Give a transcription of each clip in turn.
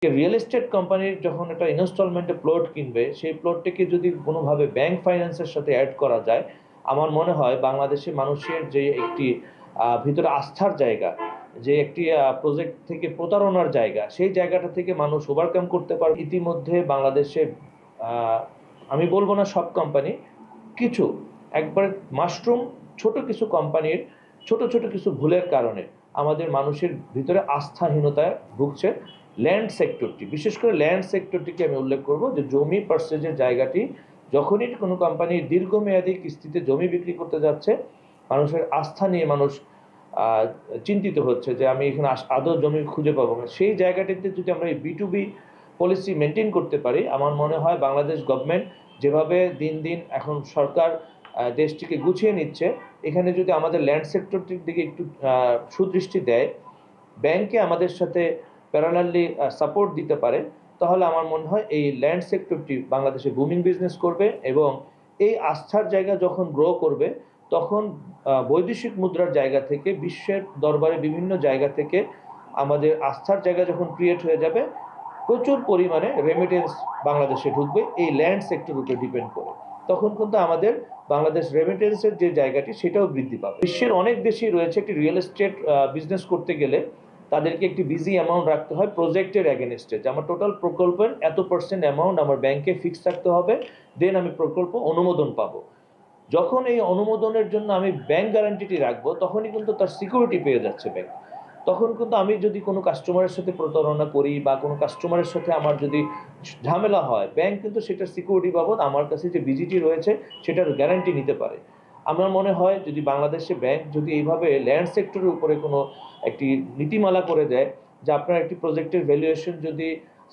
Real estate কোম্পানির যখন একটা ইনস্টলমেন্টে প্লট কিনবে, সেই প্লটটিকে যদি কোনোভাবে ব্যাংক ফাইন্যান্সের সাথে অ্যাড করা যায়, আমার মনে হয় বাংলাদেশের মানুষের যে একটি ভিতরে আস্থার জায়গা, যে একটি প্রজেক্ট থেকে প্রতারণার জায়গা, সেই জায়গাটা থেকে মানুষ ওভারকাম করতে পারবে। ইতিমধ্যে বাংলাদেশে আমি বলবো না সব কোম্পানি, কিছু একবারে মাশরুম ছোট কিছু কোম্পানির ছোট ছোট কিছু ভুলের কারণে আমাদের মানুষের ভিতরে আস্থাহীনতায় ভুগছে। ল্যান্ড সেক্টরটি, বিশেষ করে ল্যান্ড সেক্টরটিকে আমি উল্লেখ করব, যে জমি পার্সেজের জায়গাটি যখনই কোনো কোম্পানি দীর্ঘমেয়াদী কিস্তিতে জমি বিক্রি করতে যাচ্ছে, মানুষের আস্থা নিয়ে মানুষ চিন্তিত হচ্ছে যে আমি এখানে আদৌ জমি খুঁজে পাবো না। সেই জায়গাটিতে যদি আমরা এই B2B পলিসি মেনটেন করতে পারি, আমার মনে হয় বাংলাদেশ গভর্নমেন্ট যেভাবে দিন দিন এখন সরকার দেশটিকে গুছিয়ে নিচ্ছে, এখানে যদি আমাদের ল্যান্ড সেক্টরটির দিকে একটু সুদৃষ্টি দেয়, ব্যাংকে আমাদের সাথে প্যারালালি সাপোর্ট দিতে পারে, তাহলে আমার মনে হয় এই ল্যান্ড সেক্টরটি বাংলাদেশে বুমিং বিজনেস করবে। এবং এই আস্থার জায়গা যখন গ্রো করবে, তখন বৈদেশিক মুদ্রার জায়গা থেকে বিশ্বের দরবারে বিভিন্ন জায়গা থেকে আমাদের আস্থার জায়গা যখন ক্রিয়েট হয়ে যাবে, প্রচুর পরিমাণে রেমিটেন্স বাংলাদেশে ঢুকবে এই ল্যান্ড সেক্টর উপরে ডিপেন্ড করে। তখন কিন্তু আমাদের বাংলাদেশ রেমিটেন্সের যে জায়গাটি, সেটাও বৃদ্ধি পাবে। বিশ্বের অনেক দেশই রয়েছে একটি রিয়েল এস্টেট বিজনেস করতে গেলে তাদেরকে একটি বিজি অ্যামাউন্ট রাখতে হয় প্রজেক্টের অ্যাগেনস্টে, যে আমার টোটাল প্রকল্পের এত % অ্যামাউন্ট আমার ব্যাংকে ফিক্স রাখতে হবে, দেন আমি প্রকল্প অনুমোদন পাবো। যখন এই অনুমোদনের জন্য আমি ব্যাংক গ্যারান্টিটি রাখবো, তখনই কিন্তু তার সিকিউরিটি পেয়ে যাচ্ছে ব্যাংক। তখন কিন্তু আমি যদি কোনো কাস্টমারের সাথে প্রতারণা করি বা কোনো কাস্টমারের সাথে আমার যদি ঝামেলা হয়, ব্যাংক কিন্তু সেটার সিকিউরিটি বাবদ আমার কাছে যে বিজিটি রয়েছে সেটার গ্যারান্টি নিতে পারে। আমার মনে হয় যদি বাংলাদেশে ব্যাংক যদি এইভাবে ল্যান্ড সেক্টরের উপরে কোনো একটি নীতিমালা করে দেয়, যে আপনার একটি প্রজেক্টের ভ্যালুয়েশন যদি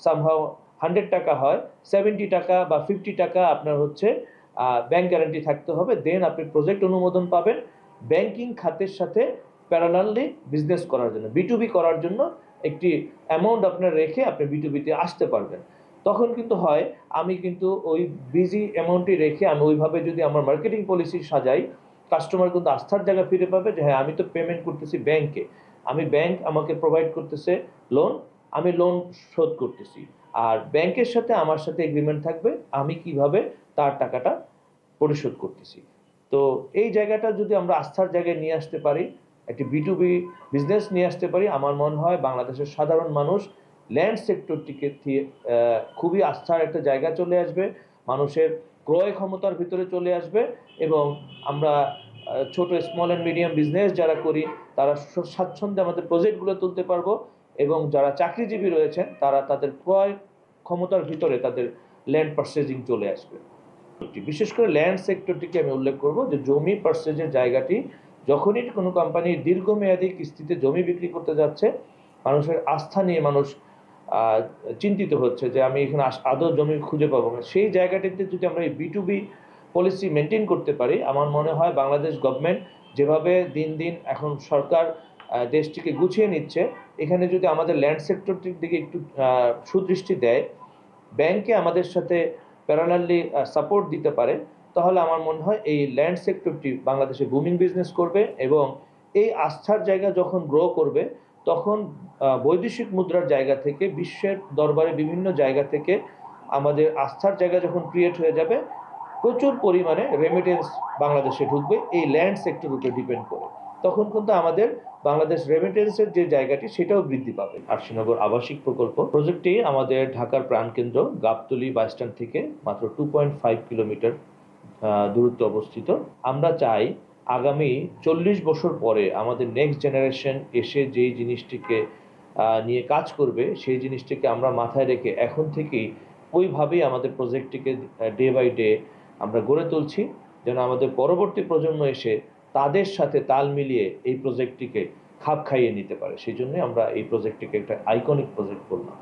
সামহাও 100 টাকা হয়, 70 টাকা বা 50 টাকা আপনার হচ্ছে ব্যাংক গ্যারান্টি থাকতে হবে, দেন আপনি প্রজেক্ট অনুমোদন পাবেন ব্যাংকিং খাতের সাথে প্যারালালি বিজনেস করার জন্য, B2B করার জন্য একটি অ্যামাউন্ট আপনার রেখে আপনি B2Bতে আসতে পারবেন। তখন কিন্তু হয় আমি কিন্তু ওই বিজি অ্যামাউন্টটি রেখে আমি ওইভাবে যদি আমার মার্কেটিং পলিসি সাজাই, কাস্টমার কিন্তু আস্থার জায়গা ফিরে পাবে যে হ্যাঁ, আমি তো পেমেন্ট করতেছি ব্যাংকে, আমি ব্যাংক আমাকে প্রোভাইড করতেছে লোন, আমি লোন শোধ করতেছি, আর ব্যাংকের সাথে আমার সাথে এগ্রিমেন্ট থাকবে আমি কিভাবে তার টাকাটা পরিশোধ করতেছি। তো এই জায়গাটা যদি আমরা আস্থার জায়গায় নিয়ে আসতে পারি, একটি B2B বিজনেস নিয়ে আসতে পারি, আমার মনে হয় বাংলাদেশের সাধারণ মানুষ ল্যান্ড সেক্টরটিকে খুবই আস্থার একটা জায়গা চলে আসবে, মানুষের ক্রয় ক্ষমতার ভিতরে চলে আসবে, এবং আমরা ছোট স্মল অ্যান্ড মিডিয়াম বিজনেস যারা করি তারা স্বাচ্ছন্দ্যে আমাদের প্রজেক্টগুলো তুলতে পারবো, এবং যারা চাকরিজীবী রয়েছেন তারা তাদের ক্রয় ক্ষমতার ভিতরে তাদের ল্যান্ড পারচেজিং চলে আসবে। বিশেষ করে ল্যান্ড সেক্টরটিকে আমি উল্লেখ করব, যে জমি পার্সেজের জায়গাটি যখনই কোনো কোম্পানি দীর্ঘমেয়াদী কিস্তিতে জমি বিক্রি করতে যাচ্ছে, মানুষের আস্থা নিয়ে মানুষ চিন্তিত হচ্ছে যে আমি এখানে আদৌ জমি খুঁজে পাবো না। সেই জায়গাটিতে যদি আমরা এই B2B পলিসি মেনটেন করতে পারি, আমার মনে হয় বাংলাদেশ গভর্নমেন্ট যেভাবে দিন দিন এখন সরকার দেশটিকে গুছিয়ে নিচ্ছে, এখানে যদি আমাদের ল্যান্ড সেক্টরটির দিকে একটু সুদৃষ্টি দেয়, ব্যাংকে আমাদের সাথে প্যারালালি সাপোর্ট দিতে পারে, তাহলে আমার মনে হয় এই ল্যান্ড সেক্টরটি বাংলাদেশে বুমিং বিজনেস করবে। এবং এই আস্থার জায়গা যখন গ্রো করবে, তখন বৈদেশিক মুদ্রার জায়গা থেকে বিশ্বের দরবারে বিভিন্ন জায়গা থেকে আমাদের আস্থার জায়গা যখন ক্রিয়েট হয়ে যাবে, প্রচুর পরিমাণে রেমিটেন্স বাংলাদেশে ঢুকবে এই ল্যান্ড সেক্টর উপরে ডিপেন্ড করে। তখন কিন্তু আমাদের বাংলাদেশ রেমিটেন্সের যে জায়গাটি, সেটাও বৃদ্ধি পাবে। আরশিনগর আবাসিক প্রজেক্টটি আমাদের ঢাকার প্রাণকেন্দ্র গাবতলী বাসস্ট্যান্ড থেকে মাত্র 2.5 কিলোমিটার দূরত্বে অবস্থিত। আমরা চাই আগামী 40 বছর পরে আমাদের নেক্সট জেনারেশন এসে যেই জিনিসটিকে নিয়ে কাজ করবে, সেই জিনিসটিকে আমরা মাথায় রেখে এখন থেকেই ওইভাবেই আমাদের প্রজেক্টটিকে ডে বাই ডে আমরা গড়ে তুলছি, যেন আমাদের পরবর্তী প্রজন্ম এসে তাদের সাথে তাল মিলিয়ে এই প্রজেক্টটিকে খাপ খাইয়ে নিতে পারে। সেই জন্যই আমরা এই প্রজেক্টটিকে একটা আইকনিক প্রজেক্ট বললাম।